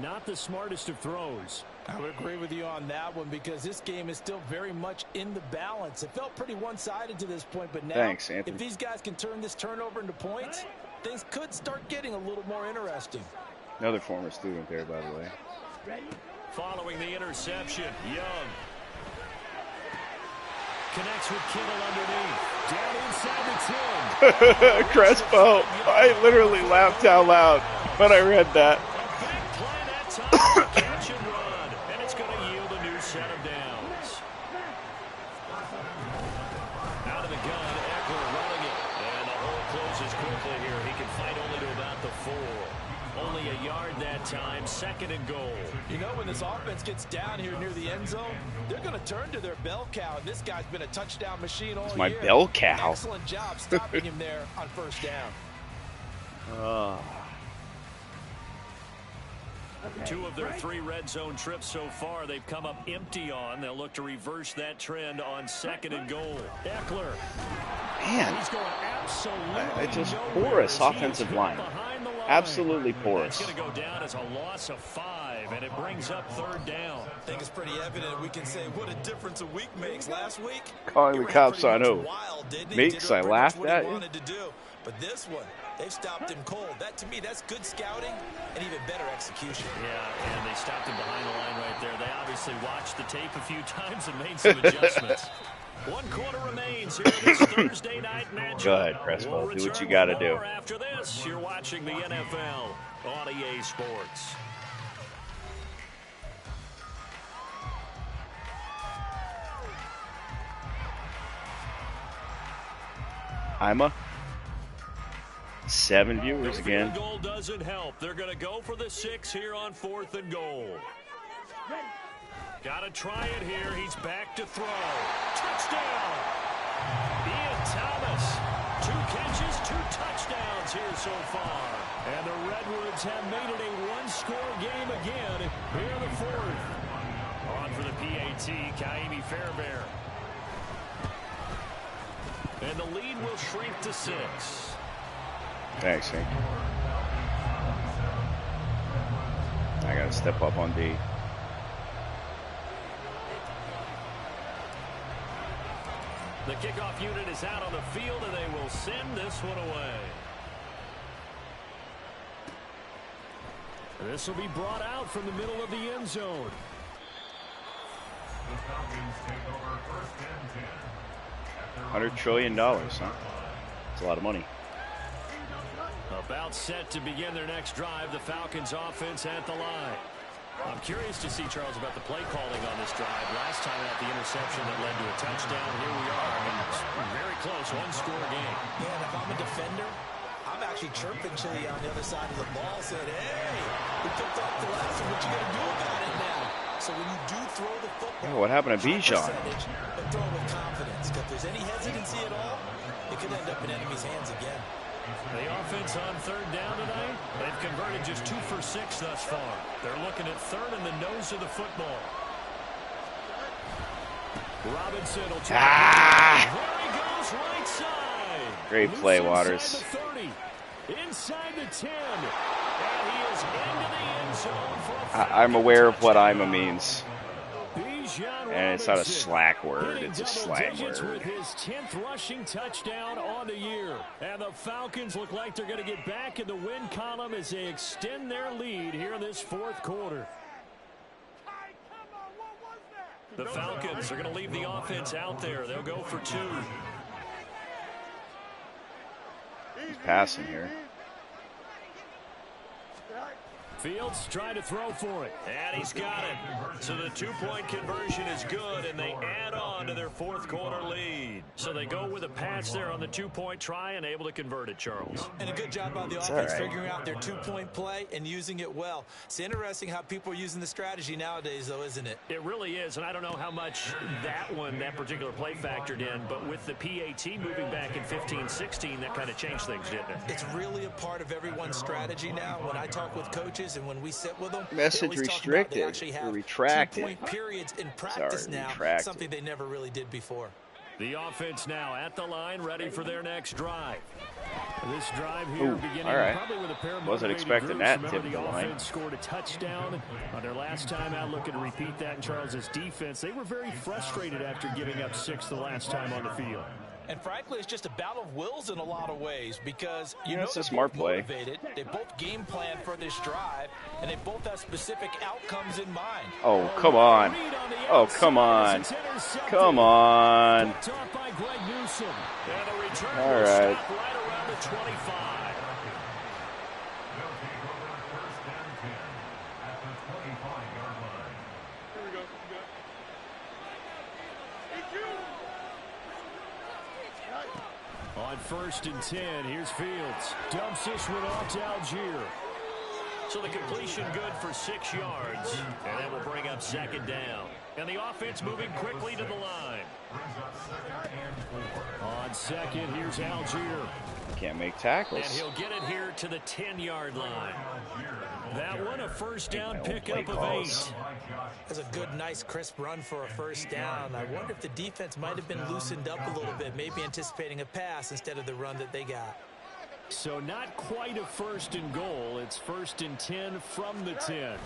not the smartest of throws. I would agree with you on that one because this game is still very much in the balance. It felt pretty one-sided to this point, but now thanks, Anthony. If these guys can turn this turnover into points, things could start getting a little more interesting. Another former student there, by the way. Following the interception, Young connects with Kittle underneath. Down inside the 10. Crespo, I literally laughed out loud when I read that. Catch and run, and it's going to yield a new set of downs. Out of the gun, Eckler running it, and the hole closes quickly here. He can fight only to about the 4. Only a yard that time, second and goal. You know, when this offense gets down here near the end zone, they're going to turn to their bell cow, and this guy's been a touchdown machine all year. It's my bell cow. Excellent job stopping him there on first down. Okay. 2 of their 3 red zone trips so far they've come up empty on. They'll look to reverse that trend on second and goal. Eckler. Man, he's going absolutely it's just porous offensive line. Absolutely porous. It's going to go down as a loss of 5, and it brings up third down. I think it's pretty evident. We can say what a difference a week makes. Last week, calling the cops on who? Meeks, I laughed at you. But this one, they stopped him cold. That, to me, that's good scouting and even better execution. Yeah, and they stopped him behind the line right there. They obviously watched the tape a few times and made some adjustments. 1 quarter remains here in this Thursday night matchup. Go ahead, Crespo. Do what you got to do. After this, you're watching the NFL on EA Sports. Ima. 7 viewers again. Goal doesn't help. They're going to go for the 6 here on 4th and goal. Got to try it here. He's back to throw. Touchdown. Ian Thomas. 2 catches, 2 touchdowns here so far. And the Redwoods have made it a 1-score game again here in the 4th. On for the PAT, Kaimi Fairbairn. And the lead will shrink to 6. Thanks, Hank. I got to step up on D. The kickoff unit is out on the field, and they will send this one away. This will be brought out from the middle of the end zone. The Falcons take over first and 10. $100 trillion, huh? That's a lot of money. About set to begin their next drive, the Falcons offense at the line. I'm curious to see, Charles, about the play calling on this drive. Last time out, the interception that led to a touchdown. Here we are. I mean, it's very close, one-score game. Yeah, and if I'm a defender, I'm actually chirping to you on the other side of the ball, saying, hey, we picked off the last one. What you going to do about it now? So when you do throw the football, what happened to Bijan? But throw it with confidence. If there's any hesitancy at all, it could end up in enemy's hands again. The offense on third down tonight, they've converted just 2 for 6 thus far. They're looking at third in the nose of the football. Robinson will try. There he goes, right side. Great play, Waters. Inside the 30, inside the 10, and he is into the end zone for a I'm aware of what IMA means. Bijan And it's not a Robinson slack word, hitting it's a double slang digits word. with his 10th rushing touchdown on the year. And the Falcons look like they're going to get back in the win column as they extend their lead here in this fourth quarter. The Falcons are going to leave the offense out there. They'll go for 2. He's passing here. Fields trying to throw for it, and he's got it. So the 2-point conversion is good, and they add on to their fourth quarter lead. So they go with a pass there on the 2-point try and able to convert it, Charles. And a good job by the offense figuring out their 2-point play and using it well. It's interesting how people are using the strategy nowadays, though, isn't it? It really is, and I don't know how much that particular play factored in, but with the PAT moving back in 15-16, that kind of changed things, didn't it? It's really a part of everyone's strategy now. When I talk with coaches and when we sit with them, Message restricted or retracted. 2-point periods in practice retracted. Something they never really did before. The offense now at the line, ready for their next drive. This drive here beginning probably with a pair of wasn't expecting groups. that Remember, the line. offense scored a touchdown on their last time out. Looking to repeat that in Charles's defense. They were very frustrated after giving up 6 the last time on the field. And frankly, it's just a battle of wills in a lot of ways because it's a smart play. Motivated. They both game plan for this drive, and they both have specific outcomes in mind. Oh, come on. Oh, come on. Come on. All right. Right around the 25. On 1st and 10, here's Fields. Dumps this one off to Algier. So the completion good for 6 yards. And that will bring up 2nd down. And the offense moving quickly to the line. On 2nd, here's Algier. Can't make And tackles. he'll get it here to the 10-yard line. That one a first down pickup of 8. That's a good, nice, crisp run for a first down. I wonder if the defense might have been loosened up a little bit, maybe anticipating a pass instead of the run that they got. So not quite a 1st and goal. It's 1st and 10 from the 10.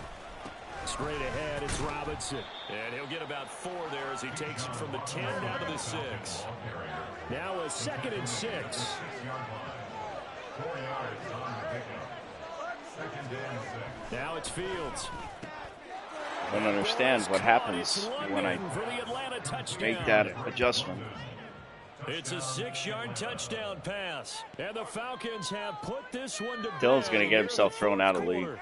Straight ahead, it's Robinson. And he'll get about 4 there as he takes it from the 10 down to the 6. Now a 2nd and 6. 4 yards on the pickup. 2nd and 6. Now it's Fields. I don't understand what happens when I make that adjustment. It's a 6-yard touchdown pass. And the Falcons have put this one to bed. Dylan's going to get himself thrown out of the league.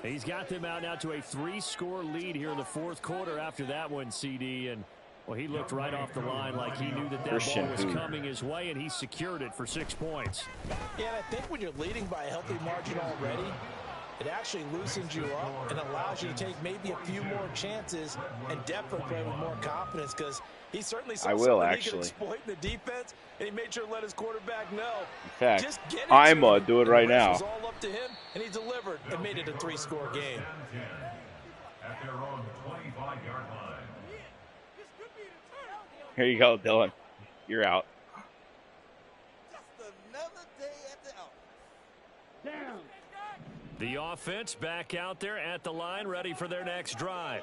He's got them out now to a 3-score lead here in the fourth quarter after that one, CD. And, well, he looked right off the line like he knew that ball was coming his way, and he secured it for 6 points. Yeah, and I think when you're leading by a healthy margin already, it actually loosens you up and allows you to take maybe a few more chances and definitely play with more confidence because he certainly saw something he could exploit in the defense, and he made sure to let his quarterback know. In fact, I'm going to do it right now. It was all up to him, and he delivered and made it a 3-score game. At their own 25-yard line. Here you go, Dylan. You're out. Just another day at the office. Damn. The offense back out there at the line, ready for their next drive.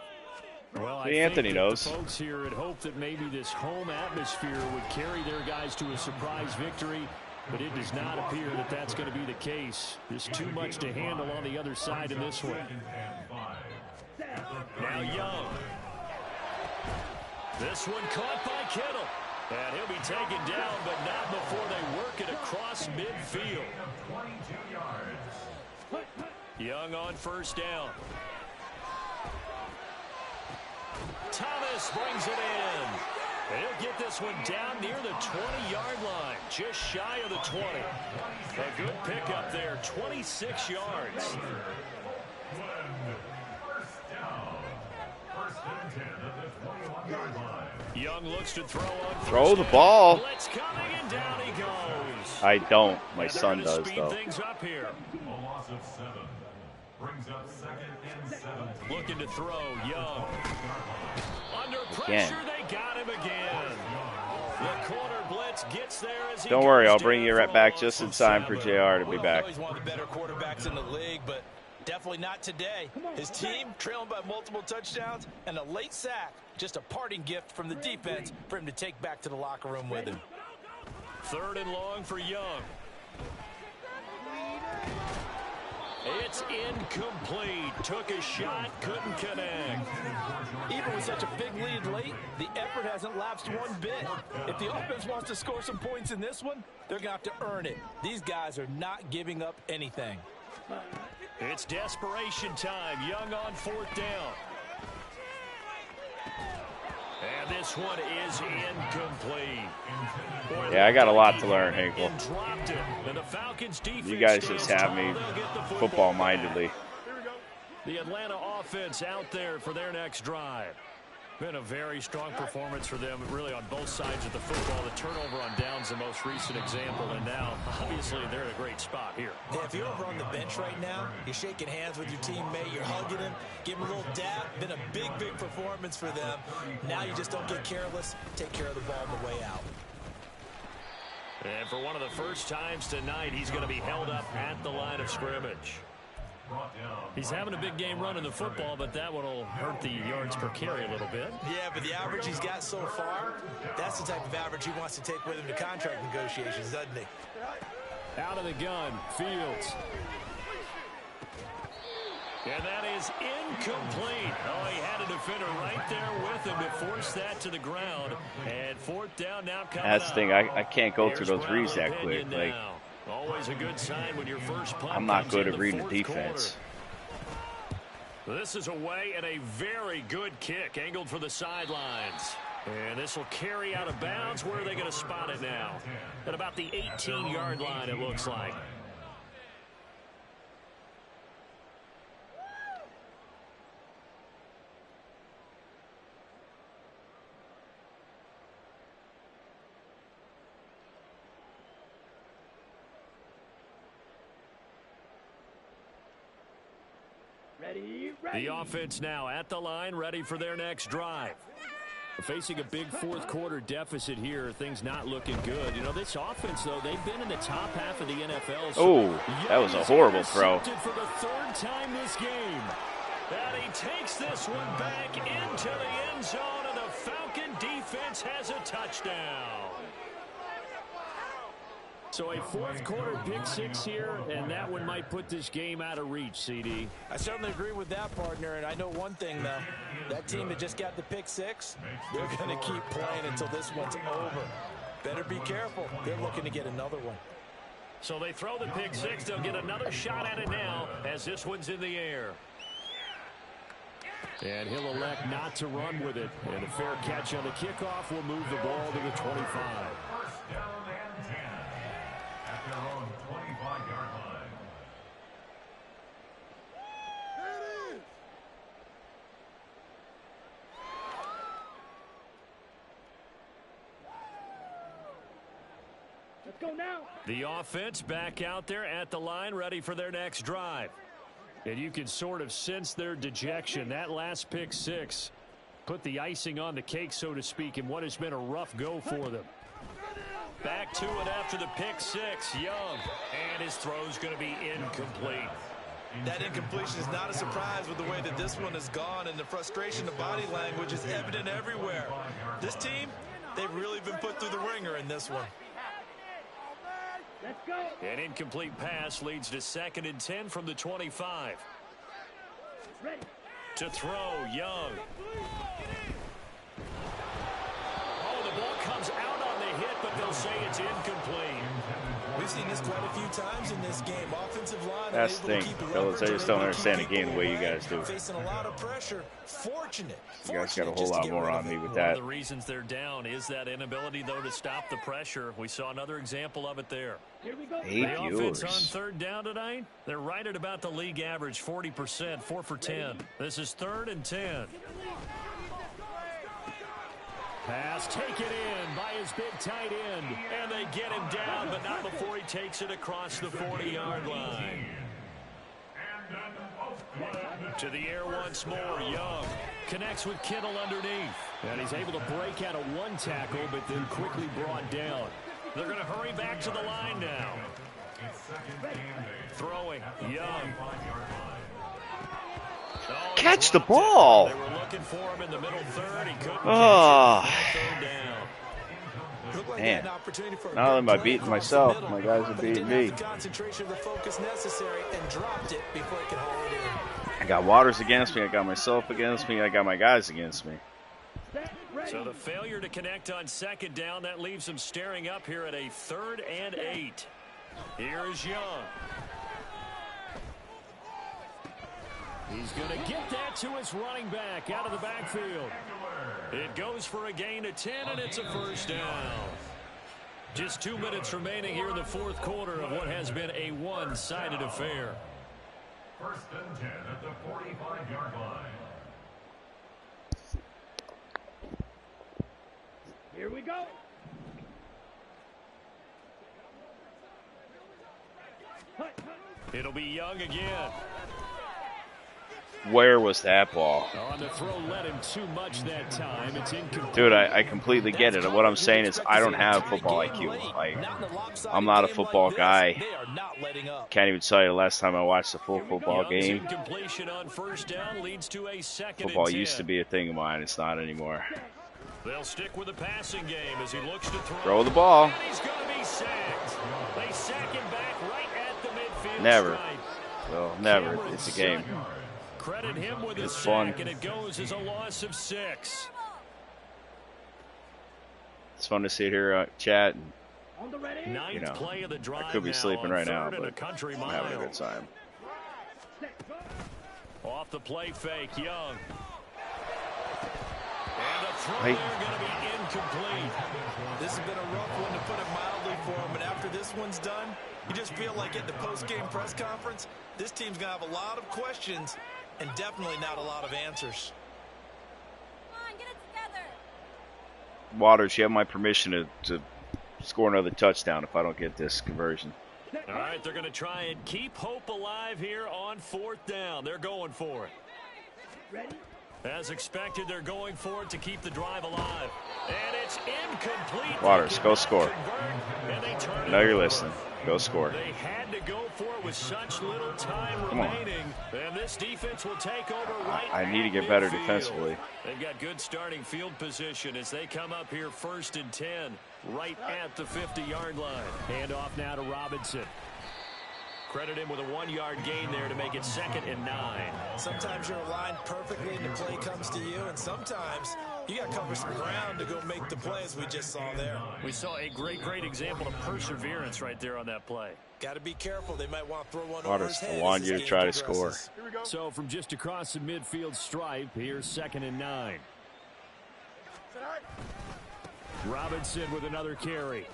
Well, I Anthony think knows. the folks here had hoped that maybe this home atmosphere would carry their guys to a surprise victory. But it does not appear that that's going to be the case. There's too much to handle on the other side in this one. Now Young. This one caught by Kittle. And he'll be taken down, but not before they work it across midfield. Young on first down. Thomas brings it in. And he'll get this one down near the 20-yard line, just shy of the 20. A good pickup there, 26 yards. First and 10 at the 21-yard line. Young looks to throw on. Throw the ball. Blitz coming and down he goes. I don't. My son does, though. Things up here. A loss of 7. Brings up 2nd and 7. Looking to throw. Young. Under pressure, Again. they got him again. The corner blitz gets there as he Don't worry, goes I'll bring you right back just in time for JR to be back. He's one of the better quarterbacks in the league, but definitely not today. His team trailing by multiple touchdowns and a late sack. Just a parting gift from the defense for him to take back to the locker room with him. 3rd and long for Young. It's incomplete. Took a shot, couldn't connect. Even with such a big lead late, the effort hasn't lapsed one bit. If the offense wants to score some points in this one, they're going to have to earn it. These guys are not giving up anything. It's desperation time. Young on 4th down. And this one is incomplete. Yeah, I got a lot to learn, Hinkle. You guys just have me football-mindedly. The Atlanta offense out there for their next drive. Been a very strong performance for them, really, on both sides of the football. The turnover on downs, the most recent example, and now, obviously, they're in a great spot here. Yeah, if you're over on the bench right now, you're shaking hands with your teammate, you're hugging him, giving him a little dab. Been a big, big performance for them. Now you just don't get careless. Take care of the ball on the way out. And for one of the first times tonight, he's going to be held up at the line of scrimmage. He's having a big game running the football, but that one will hurt the yards per carry a little bit. Yeah, but the average he's got so far, that's the type of average he wants to take with him to contract negotiations, doesn't he? Out of the gun, Fields. And that is incomplete. Oh, he had a defender right there with him to force that to the ground. And 4th down now coming up. That's the thing. I can't go through those reads that quick. Like, always a good sign when your first punt I'm not good comes at in reading the the fourth defense. quarter. This is away and a very good kick angled for the sidelines. And this will carry out of bounds. Where are they going to spot it now? At about the 18-yard line, it looks like. The offense now at the line, ready for their next drive. Facing a big fourth quarter deficit here, things not looking good. You know, this offense, though, they've been in the top half of the NFL. Oh, that was a horrible throw. For the 3rd time this game. And he takes this one back into the end zone, and the Falcon defense has a touchdown. So a fourth quarter pick 6 here, and that one might put this game out of reach, CD. I certainly agree with that, partner, and I know one thing, though. That team that just got the pick 6, they're going to keep playing until this one's over. Better be careful. They're looking to get another one. So they throw the pick 6. They'll get another shot at it now as this one's in the air. And he'll elect not to run with it. And a fair catch on the kickoff will move the ball to the 25. First down and 10 at their own 25-yard line. Let's go now. The offense back out there at the line, ready for their next drive. And you can sort of sense their dejection. That last pick 6 put the icing on the cake, so to speak, in what has been a rough go for them. Back to it after the pick 6. Young. And his throw's going to be incomplete. That incompletion is not a surprise with the way that this one has gone, and the frustration of body language is evident everywhere. This team, they've really been put through the ringer in this one. An incomplete pass leads to 2nd and 10 from the 25. To throw, Young. Oh, the ball comes out on the hit, but they'll say it's incomplete. We've seen this quite a few times in this game. Offensive line. That's the thing, fellas. I just don't understand the game the way you guys do. Facing a lot of pressure. Fortunate. You guys got a whole lot more on me with One that. of the reasons they're down is that inability, though, to stop the pressure. We saw another example of it there. 8 The viewers. offense on 3rd down tonight, they're right at about the league average, 40%, 4 for 10. This is 3rd and 10. Pass taken in by his big tight end. And they get him down, but not before he takes it across the 40-yard line. To the air once more, Young connects with Kittle underneath. And he's able to break out of one tackle, but then quickly brought down. They're going to hurry back to the line now. Throwing, Young. Oh, Catch the ball. They were looking for him in the middle 3rd. He couldn't Oh. catch it. 3rd down. Man, not only am I beating myself, my guys are beating me. Concentration of the focus necessary and dropped it before he could haul it in. I got Waters against me. I got myself against me. I got my guys against me. So the failure to connect on 2nd down, that leaves him staring up here at a 3rd and 8. Here is Young. He's going to get that to his running back out of the backfield. It goes for a gain of 10, and it's a 1st down. Just 2 minutes remaining here in the 4th quarter of what has been a one-sided affair. 1st and 10 at the 45-yard line. Here we go. It'll be Young again. Where was that ball? On the throw, led him too much that time. It's incomplete. Dude, I completely get it. What I'm saying is I don't have football IQ. I'm not a football guy. Can't even tell you the last time I watched a full football game. Incompletion on 1st down leads to a 2nd Football and 10. used to be a thing of mine. It's not anymore. They'll stick with the passing game as he looks to Throw the ball. And he's going to be sacked. They sack him back right at the midfield Never. stripe. Well, never. It's a game. Credit him with a It's sack, fun. and it goes as a loss of 6. It's fun to sit here, chat, and Ninth you know, play of the drive I could be now sleeping on right 3rd now, and a but country I'm mile. having a good time. Off the play fake, Young. And a throw Hey. there going to be incomplete. This has been a rough one, to put it mildly, for him. And after this one's done, you just feel like at the post-game press conference, this team's going to have a lot of questions and definitely not a lot of answers. Come on, get it together. Waters, you have my permission to score another touchdown if I don't get this conversion. All right, they're going to try and keep hope alive here on 4th down. They're going for it. Ready? As expected, they're going for it to keep the drive alive. And it's incomplete. Waters, go score. And they turn I know it you're over. listening. Go score. They had to go for it with such little time Come on. remaining. And this defense will take over right I need to at get better midfield. defensively. They've got good starting field position as they come up here 1st and 10, right at the 50-yard line. Hand off now to Robinson. Credit him with a 1-yard gain there to make it 2nd and 9. Sometimes you're aligned perfectly and the play comes to you, and sometimes you got to cover some ground to go make the play, as we just saw there. We saw a great example of perseverance right there on that play. Got to be careful. They might want to throw one over Waters, his I head. want as you this to game try to score. progresses. So from just across the midfield stripe, here's 2nd and 9. Robinson with another carry.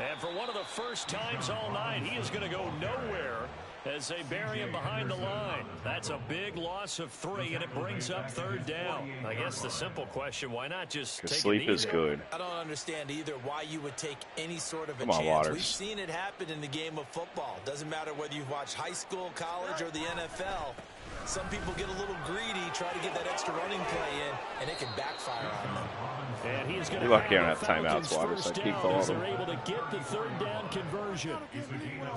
And for one of the first times all night, he is going to go nowhere as they bury him behind the line. That's a big loss of 3, and it brings up 3rd down. I guess the simple question, why not just take Sleep it is easy? good. I don't understand either why you would take any sort of a Come on, chance. Waters. We've seen it happen in the game of football. Doesn't matter whether you've watched high school, college, or the NFL. Some people get a little greedy, try to get that extra running play in, and it can backfire on them. And he is going You're to lucky I don't have timeouts, Waters, so I keep calling them. They're able to get the third down conversion.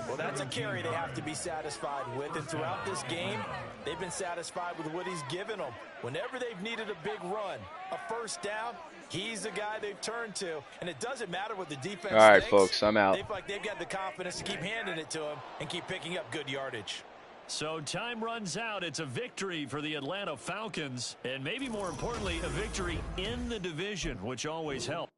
Well, that's a carry they have to be satisfied with, and throughout this game, they've been satisfied with what he's given them. Whenever they've needed a big run, a first down, he's the guy they've turned to, and it doesn't matter what the defense All right, thinks. folks, I'm out. They feel like they've got the confidence to keep handing it to him and keep picking up good yardage. So time runs out. It's a victory for the Atlanta Falcons, and maybe more importantly, a victory in the division, which always helps.